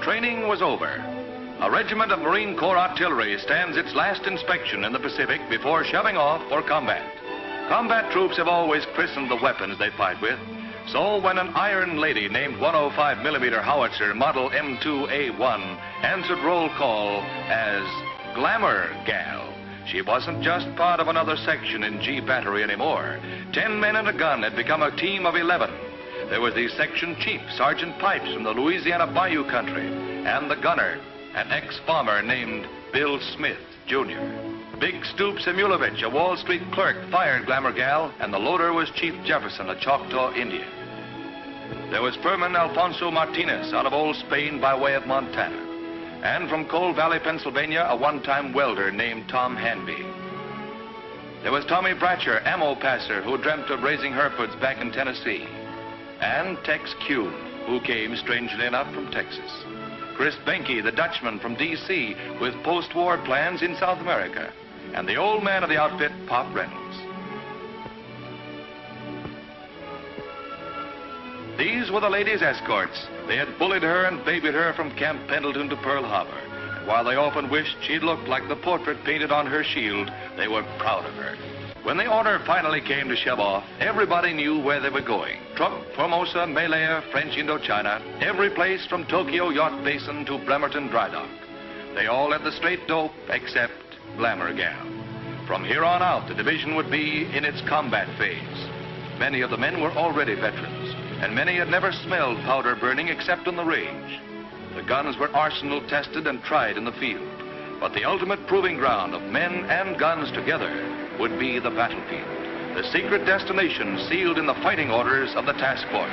training was over. A regiment of Marine Corps artillery stands its last inspection in the Pacific before shoving off for combat. Combat troops have always christened the weapons they fight with. So when an Iron Lady named 105mm howitzer model M2A1 answered roll call as Glamour Gal, she wasn't just part of another section in G Battery anymore. 10 men and a gun had become a team of 11. There was the section chief, Sergeant Pipes from the Louisiana Bayou country, and the gunner, an ex-farmer named Bill Smith, Jr. Big Stoop Simulovich, a Wall Street clerk, fired Glamour Gal, and the loader was Chief Jefferson, a Choctaw Indian. There was Furman Alfonso Martinez out of Old Spain by way of Montana. And from Coal Valley, Pennsylvania, a one-time welder named Tom Hanby. There was Tommy Bratcher, ammo passer, who dreamt of raising Herefords back in Tennessee. And Tex Kuhn, who came, strangely enough, from Texas. Chris Benke, the Dutchman from D.C., with post-war plans in South America. And the old man of the outfit, Pop Reynolds. These were the ladies' escorts. They had bullied her and babied her from Camp Pendleton to Pearl Harbor. And while they often wished she'd looked like the portrait painted on her shield, they were proud of her. When the order finally came to shove off, everybody knew where they were going. Truk, Formosa, Malaya, French Indochina, every place from Tokyo Yacht Basin to Bremerton Dry Dock. They all had the straight dope except Glamour Gal. From here on out, the division would be in its combat phase. Many of the men were already veterans, and many had never smelled powder burning except on the range. The guns were arsenal tested and tried in the field, but the ultimate proving ground of men and guns together would be the battlefield, the secret destination sealed in the fighting orders of the task force.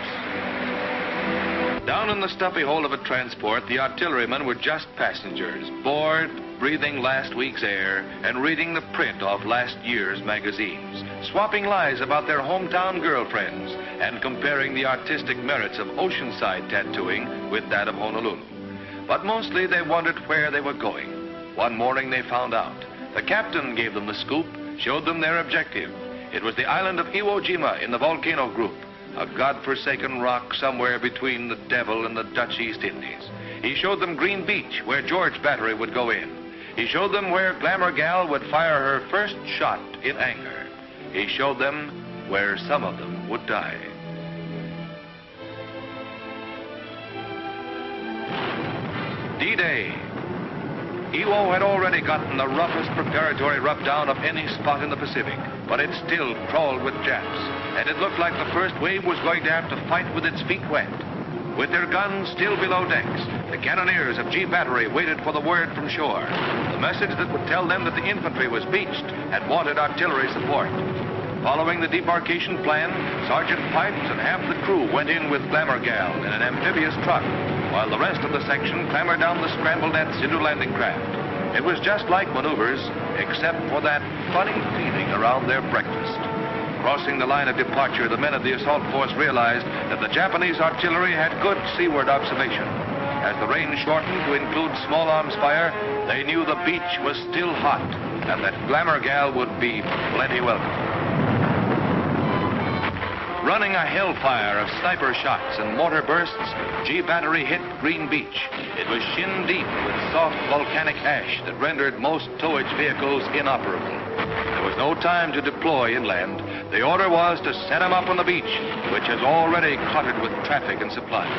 Down in the stuffy hole of a transport, the artillerymen were just passengers, bored, breathing last week's air, and reading the print of last year's magazines, swapping lies about their hometown girlfriends, and comparing the artistic merits of oceanside tattooing with that of Honolulu. But mostly they wondered where they were going. One morning they found out. The captain gave them the scoop, showed them their objective. It was the island of Iwo Jima in the volcano group, a godforsaken rock somewhere between the devil and the Dutch East Indies. He showed them Green Beach, where George Battery would go in. He showed them where Glamour Gal would fire her first shot in anger. He showed them where some of them would die. D-Day. Iwo had already gotten the roughest preparatory rub-down of any spot in the Pacific, but it still crawled with Japs, and it looked like the first wave was going to have to fight with its feet wet. With their guns still below decks, the cannoneers of G Battery waited for the word from shore, the message that would tell them that the infantry was beached and wanted artillery support. Following the debarkation plan, Sergeant Pipes and half the crew went in with Glamour Gal in an amphibious truck, while the rest of the section clambered down the scramble nets into landing craft. It was just like maneuvers, except for that funny feeling around their breakfast. Crossing the line of departure, the men of the assault force realized that the Japanese artillery had good seaward observation. As the range shortened to include small arms fire, they knew the beach was still hot and that Glamour Gal would be plenty welcome. Running a hellfire of sniper shots and mortar bursts, G Battery hit Green Beach. It was shin deep with soft volcanic ash that rendered most towage vehicles inoperable. There was no time to deploy inland. The order was to set them up on the beach, which is already cluttered with traffic and supplies.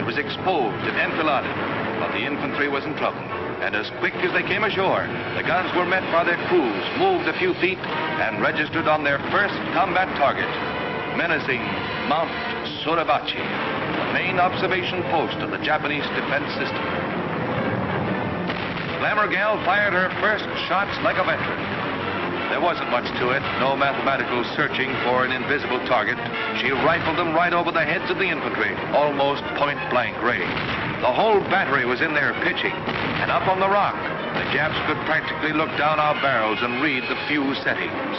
It was exposed and enfiladed, but the infantry was in trouble. And as quick as they came ashore, the guns were met by their crews, moved a few feet, and registered on their first combat target, menacing Mount Suribachi, the main observation post of the Japanese defense system. Glamour Gal fired her first shots like a veteran. There wasn't much to it, no mathematical searching for an invisible target. She rifled them right over the heads of the infantry, almost point-blank range. The whole battery was in there pitching, and up on the rock, the Japs could practically look down our barrels and read the few settings.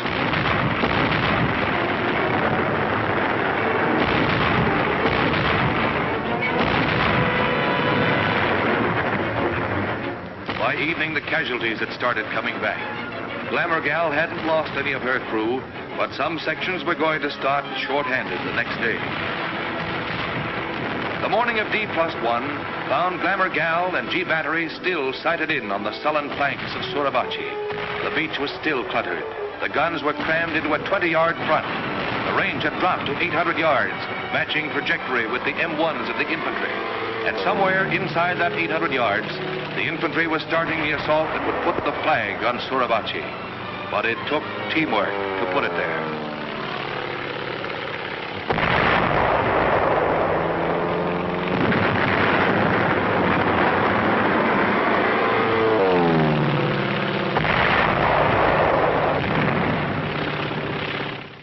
By evening, the casualties had started coming back. Glamour Gal hadn't lost any of her crew, but some sections were going to start short-handed the next day. The morning of D+1 found Glamour Gal and G Battery still sighted in on the sullen flanks of Suribachi. The beach was still cluttered. The guns were crammed into a 20-yard front. The range had dropped to 800 yards, matching trajectory with the M1s of the infantry. And somewhere inside that 800 yards, the infantry was starting the assault that would put the flag on Suribachi. But it took teamwork to put it there.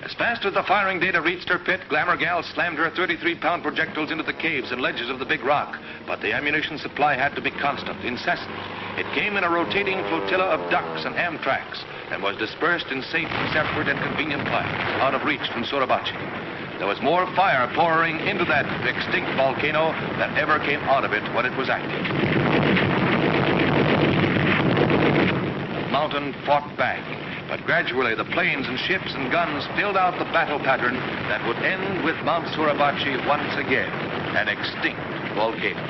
As fast as the firing data reached her pit, Glamour Gal slammed her 33-pound projectiles into the caves and ledges of the big rock. But the ammunition supply had to be constant, incessant. It came in a rotating flotilla of ducks and Amtraks and was dispersed in safe, separate, and convenient piles out of reach from Suribachi. There was more fire pouring into that extinct volcano than ever came out of it when it was active. The mountain fought back. But gradually, the planes and ships and guns filled out the battle pattern that would end with Mount Suribachi once again, an extinct volcano.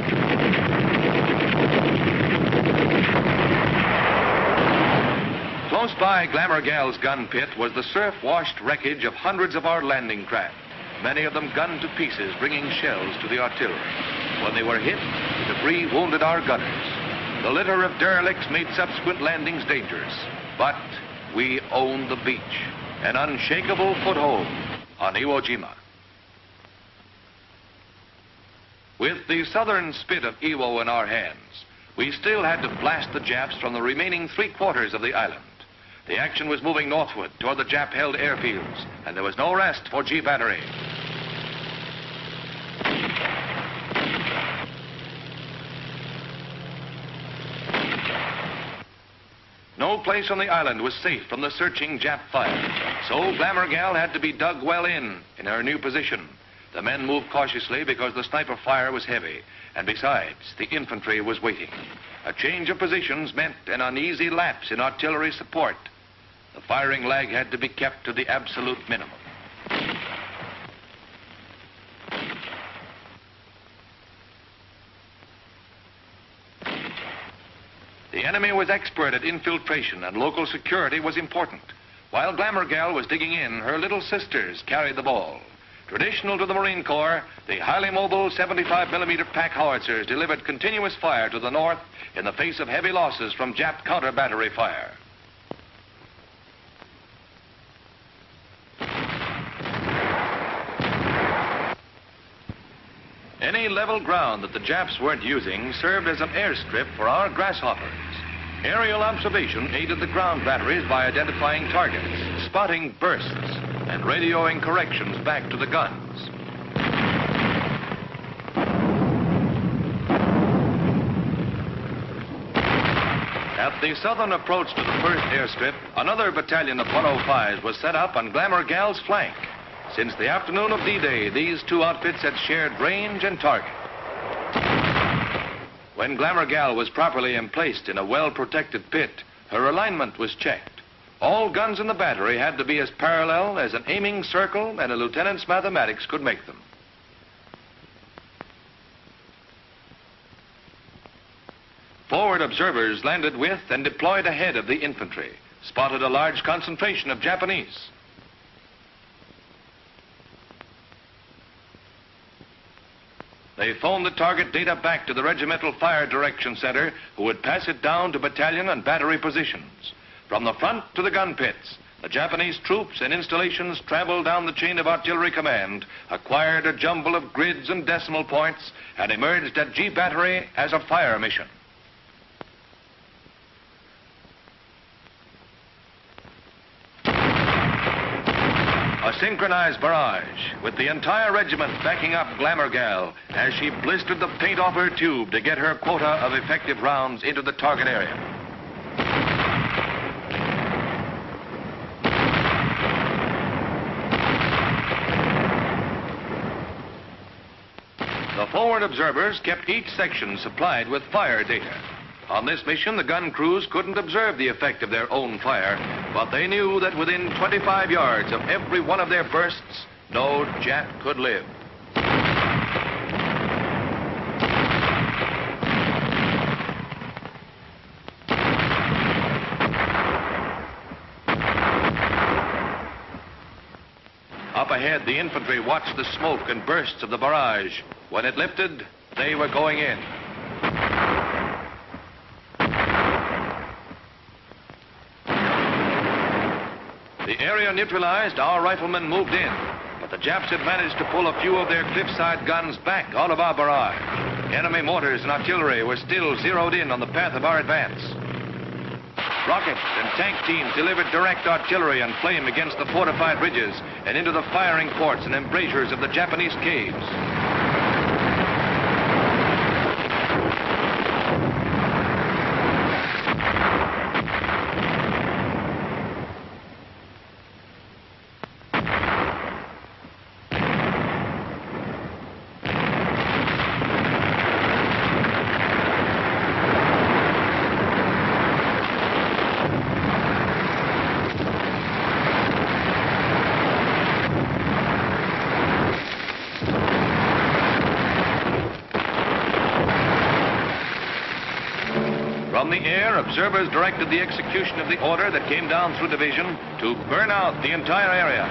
Close by Glamour Gal's gun pit was the surf-washed wreckage of hundreds of our landing craft, many of them gunned to pieces, bringing shells to the artillery. When they were hit, the debris wounded our gunners. The litter of derelicts made subsequent landings dangerous, but we owned the beach, an unshakable foothold on Iwo Jima. With the southern spit of Iwo in our hands, we still had to blast the Japs from the remaining 3/4 of the island. The action was moving northward toward the Jap-held airfields, and there was no rest for G Battery. No place on the island was safe from the searching Jap fire, so Glamour Gal had to be dug well in her new position. The men moved cautiously because the sniper fire was heavy, and besides, the infantry was waiting. A change of positions meant an uneasy lapse in artillery support. The firing lag had to be kept to the absolute minimum. The enemy was expert at infiltration, and local security was important. While Glamour Gal was digging in, her little sisters carried the ball. Traditional to the Marine Corps, the highly mobile 75mm pack howitzers delivered continuous fire to the north in the face of heavy losses from Jap counter-battery fire. Any level ground that the Japs weren't using served as an airstrip for our grasshoppers. Aerial observation aided the ground batteries by identifying targets, spotting bursts, and radioing corrections back to the guns. At the southern approach to the first airstrip, another battalion of 105s was set up on Glamour Gal's flank. Since the afternoon of D-Day, these two outfits had shared range and target. When Glamour Gal was properly emplaced in a well-protected pit, her alignment was checked. All guns in the battery had to be as parallel as an aiming circle and a lieutenant's mathematics could make them. Forward observers landed with and deployed ahead of the infantry, spotted a large concentration of Japanese. They phoned the target data back to the Regimental Fire Direction Center, who would pass it down to battalion and battery positions. From the front to the gun pits, the Japanese troops and installations traveled down the chain of artillery command, acquired a jumble of grids and decimal points, and emerged at G Battery as a fire mission. A synchronized barrage, with the entire regiment backing up Glamour Gal as she blistered the paint off her tube to get her quota of effective rounds into the target area. The forward observers kept each section supplied with fire data. On this mission, the gun crews couldn't observe the effect of their own fire, but they knew that within 25 yards of every one of their bursts, no Jap could live. Up ahead, the infantry watched the smoke and bursts of the barrage. When it lifted, they were going in. The area neutralized, our riflemen moved in, but the Japs had managed to pull a few of their cliffside guns back out of our barrage. Enemy mortars and artillery were still zeroed in on the path of our advance. Rocket and tank teams delivered direct artillery and flame against the fortified ridges and into the firing ports and embrasures of the Japanese caves. From the air, observers directed the execution of the order that came down through division to burn out the entire area.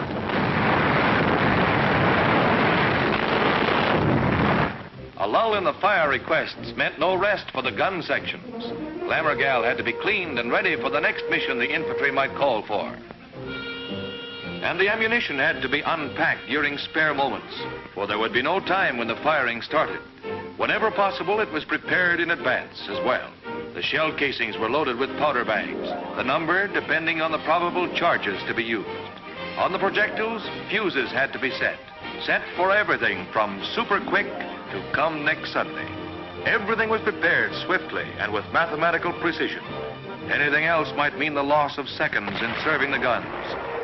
A lull in the fire requests meant no rest for the gun sections. Glamour Gal had to be cleaned and ready for the next mission the infantry might call for. And the ammunition had to be unpacked during spare moments, for there would be no time when the firing started. Whenever possible, it was prepared in advance as well. The shell casings were loaded with powder bags, the number depending on the probable charges to be used. On the projectiles, fuses had to be set for everything from super quick to come next Sunday. Everything was prepared swiftly and with mathematical precision. Anything else might mean the loss of seconds in serving the guns,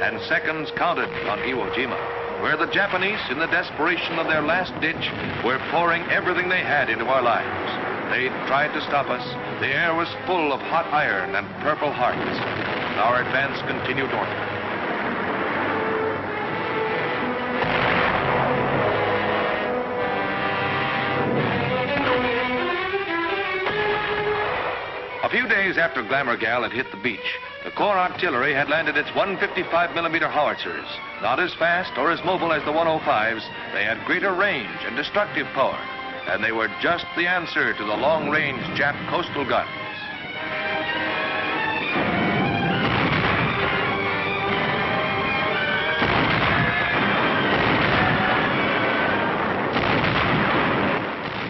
and seconds counted on Iwo Jima, where the Japanese, in the desperation of their last ditch, were pouring everything they had into our lives. They tried to stop us. The air was full of hot iron and purple hearts. Our advance continued northward. A few days after Glamour Gal had hit the beach, the Corps artillery had landed its 155mm howitzers. Not as fast or as mobile as the 105s, they had greater range and destructive power. And they were just the answer to the long-range Jap coastal guns.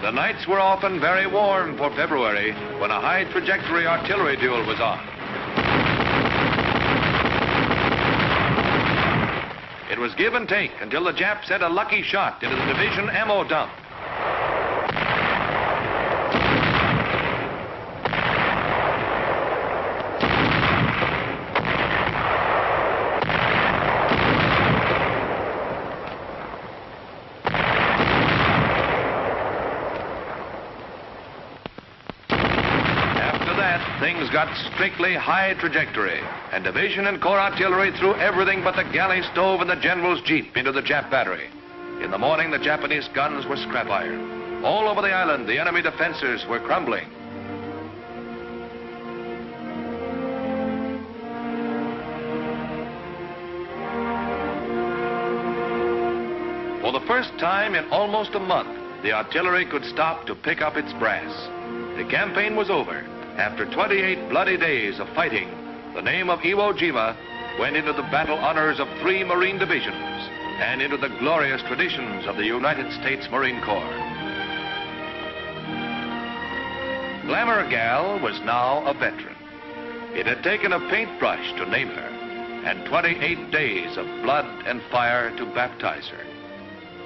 The nights were often very warm for February, when a high-trajectory artillery duel was on. It was give and take until the Japs had a lucky shot into the division ammo dump. Things got strictly high trajectory, and division and corps artillery threw everything but the galley stove and the general's jeep into the Jap battery. In the morning, the Japanese guns were scrap iron. All over the island, the enemy defenses were crumbling. For the first time in almost a month, the artillery could stop to pick up its brass. The campaign was over. After 28 bloody days of fighting, the name of Iwo Jima went into the battle honors of 3 Marine divisions and into the glorious traditions of the United States Marine Corps. Glamour Gal was now a veteran. It had taken a paintbrush to name her, and 28 days of blood and fire to baptize her.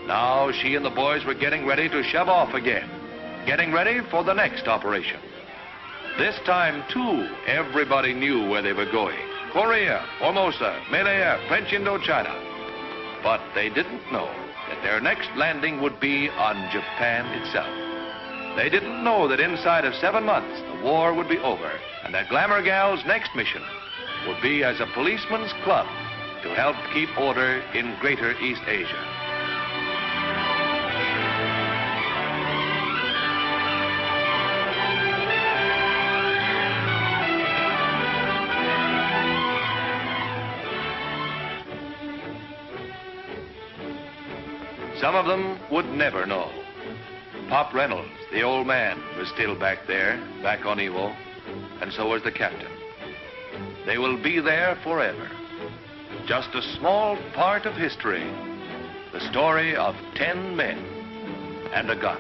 Now she and the boys were getting ready to shove off again, getting ready for the next operation. This time, too, everybody knew where they were going. Korea, Formosa, Malaya, French Indochina. But they didn't know that their next landing would be on Japan itself. They didn't know that inside of 7 months, the war would be over, and that Glamour Gal's next mission would be as a policeman's club to help keep order in Greater East Asia. Some of them would never know. Pop Reynolds, the old man, was still back there, back on Iwo, and so was the captain. They will be there forever. Just a small part of history. The story of 10 men and a gun.